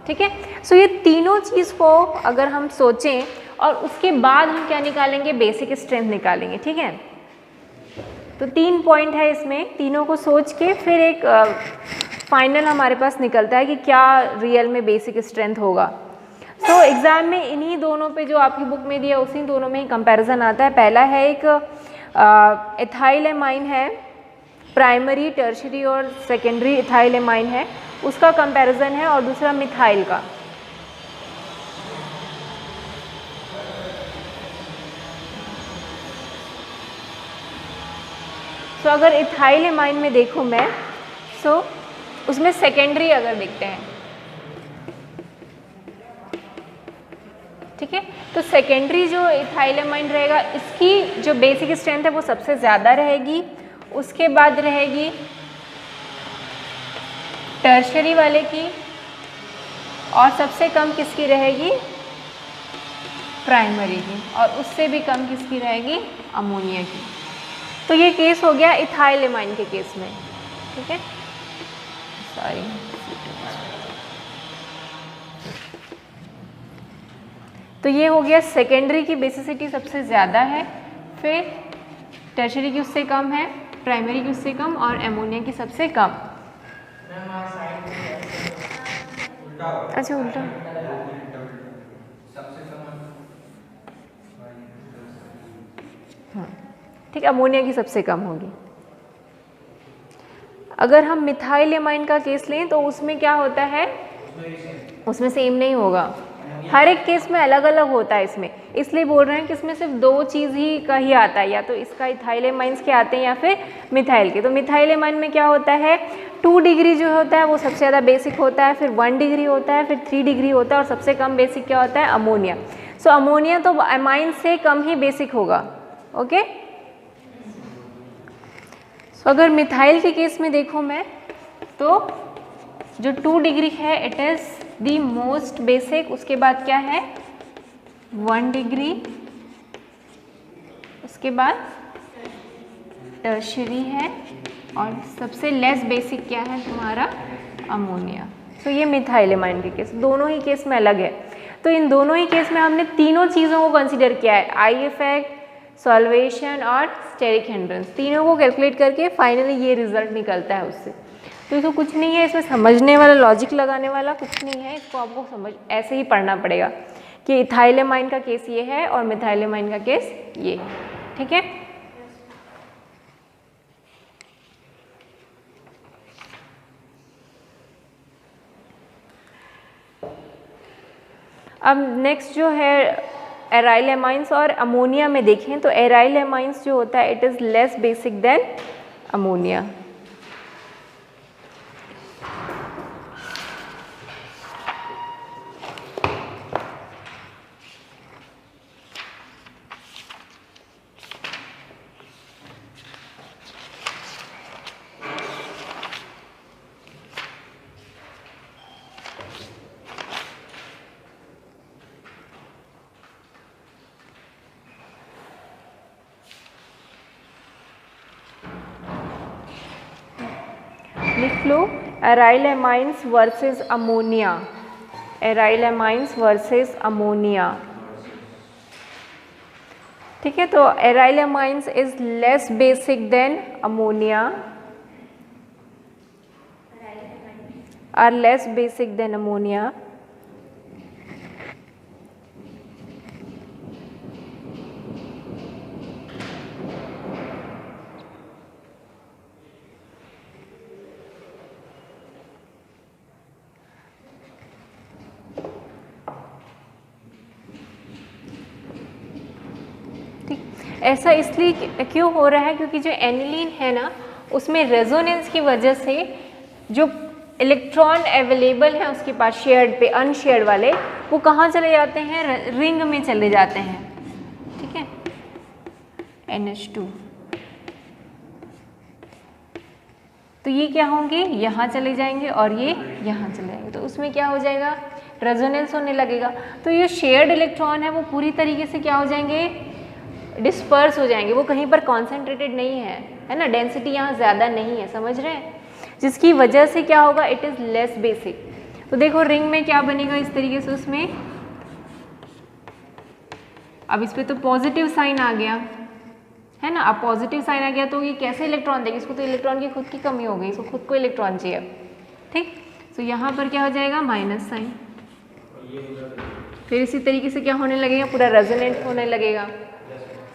ठीक है, सो ये तीनों चीज़ को अगर हम सोचें और उसके बाद हम क्या निकालेंगे? बेसिक स्ट्रेंथ निकालेंगे। ठीक है, तो 3 पॉइंट है इसमें, तीनों को सोच के फिर एक फाइनल हमारे पास निकलता है कि क्या रियल में बेसिक स्ट्रेंथ होगा। सो एग्ज़ाम में इन्हीं दोनों पे जो आपकी बुक में दिया उसी दोनों में ही कंपैरिजन आता है। पहला है एक एथाइलेमाइन है, प्राइमरी, टर्शरी और सेकेंडरी एथाइलेमाइन है, उसका कंपैरिजन है, और दूसरा मिथाइल का। तो अगर इथाइलेमाइन में देखूं मैं, सो उसमें सेकेंडरी अगर देखते हैं, ठीक है, तो सेकेंडरी जो इथाइलेमाइन रहेगा इसकी जो बेसिक स्ट्रेंथ है वो सबसे ज़्यादा रहेगी, उसके बाद रहेगी टर्शरी वाले की, और सबसे कम किसकी रहेगी? प्राइमरी की, और उससे भी कम किसकी रहेगी? अमोनिया की। तो ये केस हो गया इथाइलेमाइन के केस में। ठीक है, सॉरी, तो ये हो गया सेकेंडरी की बेसिसिटी सबसे ज़्यादा है, फिर टर्शरी की उससे कम है, प्राइमरी की उससे कम, और एमोनिया की सबसे कम। अच्छा, उल्टा। हाँ, ठीक, अमोनिया की सबसे कम होगी। अगर हम मिथाइलेमाइन का केस लें तो उसमें क्या होता है? उसमें सेम नहीं होगा, हर एक केस में अलग अलग होता है इसमें, इसलिए बोल रहे हैं कि इसमें सिर्फ 2 चीज़ ही का ही आता है, या तो इसका इथाइलेमाइंस के आते हैं या फिर मिथाइल के। तो मिथाइलेमाइन में क्या होता है? 2 डिग्री जो होता है वो सबसे ज़्यादा बेसिक होता है, फिर 1 डिग्री होता है, फिर 3 डिग्री होता है, और सबसे कम बेसिक क्या होता है? अमोनिया। सो अमोनिया तो अमाइन से कम ही बेसिक होगा। ओके, सो अगर मिथाइल के केस में देखूँ मैं, तो जो 2 डिग्री है it is the most basic, उसके बाद क्या है? 1 डिग्री, उसके बाद टर्शरी है, और सबसे लेस बेसिक क्या है तुम्हारा? अमोनिया। तो ये मिथाइलेमाइन के केस, दोनों ही केस में अलग है। तो इन दोनों ही केस में हमने तीनों चीज़ों को कंसिडर किया है, आई इफेक्ट, सॉल्वेशन और स्टेरिक हिंड्रेंस, तीनों को कैलकुलेट करके फाइनली ये रिजल्ट निकलता है उससे। तो इसको कुछ नहीं है, इसमें समझने वाला, लॉजिक लगाने वाला कुछ नहीं है, इसको आपको समझ ऐसे ही पढ़ना पड़ेगा कि इथाइलेमाइन का केस ये है और मिथाइलेमाइन का केस ये है। ठीक है, अब नेक्स्ट जो है एराइल एमाइंस और अमोनिया में देखें तो एराइल एमाइंस जो होता है it is less basic than ammonia. लिख लो aryl amines versus ammonia, aryl amines versus ammonia. ठीक है, तो aryl amines is less basic than ammonia, are less basic than ammonia. ऐसा इसलिए क्यों हो रहा है, क्योंकि जो एनिलीन है ना उसमें रेजोनेंस की वजह से जो इलेक्ट्रॉन अवेलेबल है उसके पास शेयर्ड पे अनशेयर्ड वाले, वो कहाँ चले जाते हैं, रिंग में चले जाते हैं, ठीक है, NH2। तो ये क्या होंगे, यहाँ चले जाएंगे और ये यहाँ चले जाएंगे, तो उसमें क्या हो जाएगा, रेजोनेंस होने लगेगा। तो ये शेयर्ड इलेक्ट्रॉन है वो पूरी तरीके से क्या हो जाएंगे, डिस्पर्स हो जाएंगे, वो कहीं पर कॉन्सेंट्रेटेड नहीं है ना, डेंसिटी यहाँ ज़्यादा नहीं है, समझ रहे हैं, जिसकी वजह से क्या होगा, इट इज़ लेस बेसिक। तो देखो रिंग में क्या बनेगा इस तरीके से, उसमें अब इस पर तो पॉजिटिव साइन आ गया है ना, अब पॉजिटिव साइन आ गया तो ये कैसे इलेक्ट्रॉन देगा, इसको तो इलेक्ट्रॉन की खुद की कमी हो गई, इसको खुद को इलेक्ट्रॉन चाहिए, ठीक। तो यहाँ पर क्या हो जाएगा, माइनस साइन, फिर इसी तरीके से क्या होने लगेगा, पूरा रेजोनेंट होने लगेगा,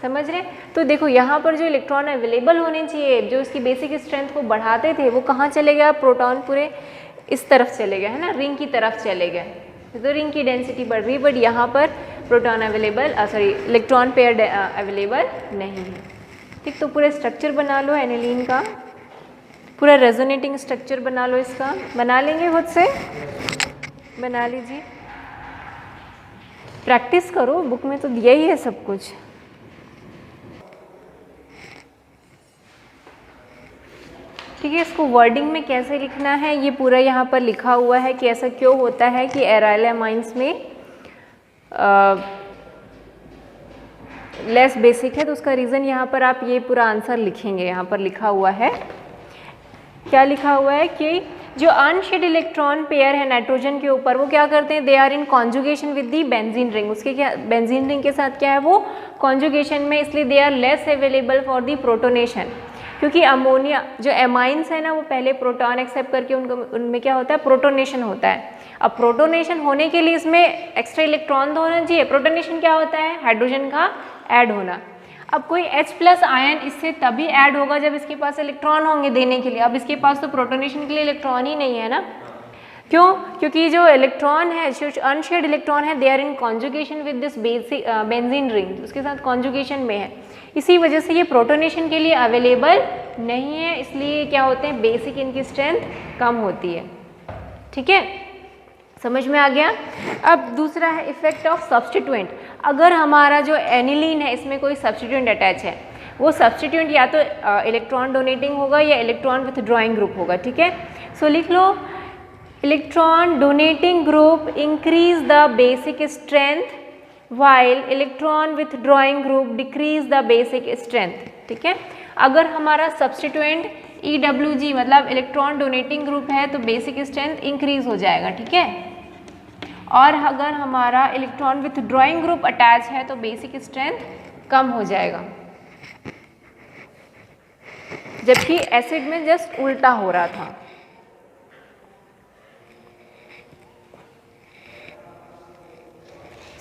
समझ रहे। तो देखो यहाँ पर जो इलेक्ट्रॉन अवेलेबल होने चाहिए, जो उसकी बेसिक स्ट्रेंथ को बढ़ाते थे, वो कहाँ चले गया, प्रोटॉन पूरे इस तरफ चले गए, है ना, रिंग की तरफ चले गए, तो रिंग की डेंसिटी बढ़ रही, बट यहाँ पर proton available sorry electron pair available नहीं है, ठीक। तो पूरा स्ट्रक्चर बना लो एनिलीन का, पूरा रेजोनेटिंग स्ट्रक्चर बना लो, इसका बना लेंगे खुद से, बना लीजिए, प्रैक्टिस करो, बुक में तो दिया ही है सब कुछ। ठीक है, इसको वर्डिंग में कैसे लिखना है ये पूरा यहाँ पर लिखा हुआ है कि ऐसा क्यों होता है कि एराइल अमाइंस में लेस बेसिक है, तो उसका रीज़न यहाँ पर आप ये पूरा आंसर लिखेंगे, यहाँ पर लिखा हुआ है, क्या लिखा हुआ है कि जो अनशेड इलेक्ट्रॉन पेयर है नाइट्रोजन के ऊपर, वो क्या करते हैं, they are in conjugation with the benzene ring, उसके क्या बेंजीन रिंग के साथ क्या है, वो कॉन्जुगेशन में, इसलिए they are less available for the protonation, क्योंकि अमोनिया जो एमाइंस है ना वो पहले प्रोटॉन एक्सेप्ट करके उनमें क्या होता है, प्रोटोनेशन होता है। अब प्रोटोनेशन होने के लिए इसमें एक्स्ट्रा इलेक्ट्रॉन तो होना चाहिए, प्रोटोनेशन क्या होता है, हाइड्रोजन का ऐड होना। अब कोई H+ आयन इससे तभी ऐड होगा जब इसके पास इलेक्ट्रॉन होंगे देने के लिए, अब इसके पास तो प्रोटोनेशन के लिए इलेक्ट्रॉन ही नहीं है ना, क्यों, क्योंकि जो इलेक्ट्रॉन है, जो अनशेड इलेक्ट्रॉन है, they are in conjugation with this basic benzene ring, उसके साथ कॉन्जुगेशन में है, इसी वजह से ये प्रोटोनेशन के लिए अवेलेबल नहीं है, इसलिए क्या होते हैं, बेसिक इनकी स्ट्रेंथ कम होती है, ठीक है, समझ में आ गया। अब दूसरा है इफेक्ट ऑफ सब्स्टिट्यूएंट, अगर हमारा जो एनिलीन है इसमें कोई सब्स्टिट्यूएंट अटैच है, वो सब्स्टिट्यूएंट या तो इलेक्ट्रॉन डोनेटिंग होगा या इलेक्ट्रॉन विथड्रॉइंग ग्रुप होगा, ठीक है। सो लिख लो, electron donating group increase the basic strength while electron withdrawing group decrease the basic strength, ठीक है। अगर हमारा सब्स्टिट्यूएंट EWG मतलब इलेक्ट्रॉन डोनेटिंग ग्रुप है तो बेसिक स्ट्रेंथ इंक्रीज हो जाएगा, ठीक है, और अगर हमारा इलेक्ट्रॉन विथड्रॉइंग ग्रुप अटैच है तो बेसिक स्ट्रेंथ कम हो जाएगा, जबकि एसिड में जस्ट उल्टा हो रहा था।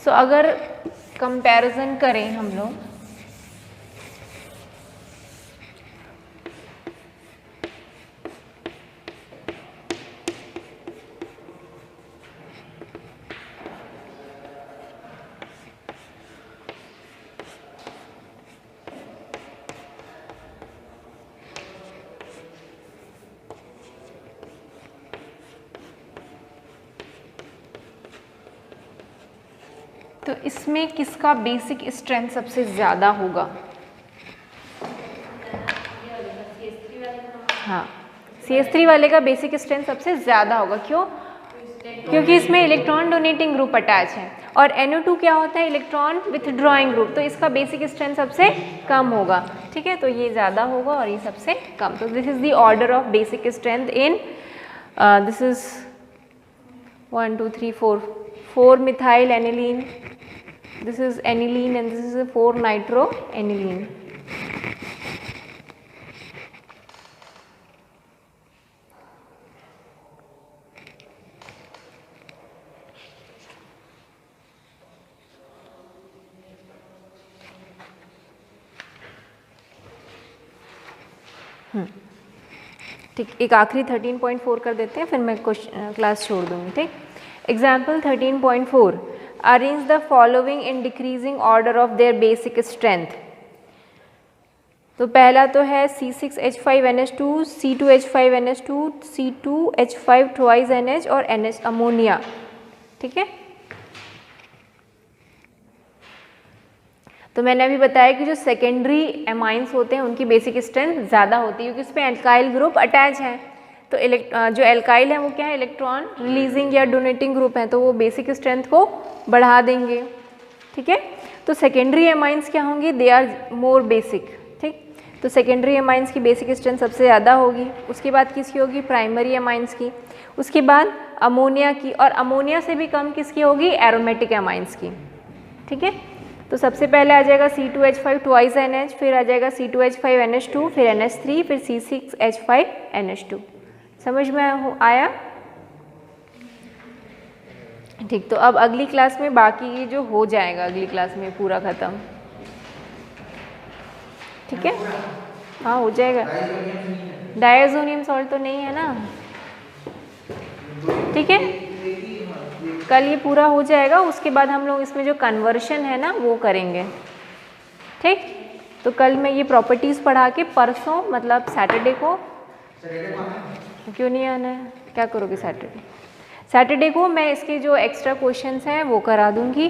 सो अगर कंपैरिजन करें हम लोग, तो इसमें किसका बेसिक स्ट्रेंथ सबसे ज़्यादा होगा, हाँ, CH3 वाले का बेसिक स्ट्रेंथ सबसे ज़्यादा होगा, क्यों, क्योंकि इसमें इलेक्ट्रॉन डोनेटिंग ग्रुप अटैच है, और NO2 क्या होता है, इलेक्ट्रॉन विथड्रॉइंग ग्रुप, तो इसका बेसिक स्ट्रेंथ सबसे कम होगा, ठीक है, तो ये ज़्यादा होगा और ये सबसे कम। तो this is the order of basic strength in this is 1 2 3 4 methyl aniline, this is aniline and this is a 4 nitro aniline. ठीक, एक आखिरी 13.4 कर देते हैं, फिर मैं क्लास छोड़ दूंगी, ठीक। Example 13.4, arrange the following in decreasing order of their basic strength. तो पहला तो है C6H5NH2, C2H5NH2, C2H5 twice NH और NH अमोनिया। ठीक है, तो मैंने अभी बताया कि जो सेकेंडरी एमाइंस होते हैं उनकी बेसिक स्ट्रेंथ ज़्यादा होती है क्योंकि उसमें एल्काइल ग्रुप अटैच है। तो जो एल्काइल है वो क्या है, इलेक्ट्रॉन रिलीजिंग या डोनेटिंग ग्रुप है, तो वो बेसिक स्ट्रेंथ को बढ़ा देंगे। ठीक है, तो सेकेंडरी एमाइंस क्या होंगे, दे आर मोर बेसिक। ठीक, तो सेकेंडरी एमाइंस की बेसिक स्ट्रेंथ सबसे ज़्यादा होगी। उसके बाद किसकी होगी, प्राइमरी एमाइंस की। उसके बाद अमोनिया की, और अमोनिया से भी कम किसकी होगी, एरोमेटिक एमाइंस की। ठीक है, तो सबसे पहले आ जाएगा C2H5 ट्वाइस NH, फिर आ जाएगा C2H5NH2, फिर NH3, फिर C6H5NH2। समझ में आया? ठीक, तो अब अगली क्लास में बाकी जो हो जाएगा अगली क्लास में पूरा ख़त्म। ठीक है, हाँ हो जाएगा। डायज़ोनियम सॉल्ट तो नहीं है ना। ठीक है, कल ये पूरा हो जाएगा, उसके बाद हम लोग इसमें जो कन्वर्शन है ना वो करेंगे। ठीक, तो कल मैं ये प्रॉपर्टीज़ पढ़ा के परसों मतलब सैटरडे को, क्यों नहीं आना है, क्या करोगे सैटरडे को मैं इसके जो एक्स्ट्रा क्वेश्चंस हैं वो करा दूंगी।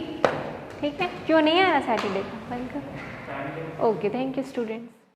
ठीक है, क्यों नहीं आना सैटरडे को? Okay, thank you students.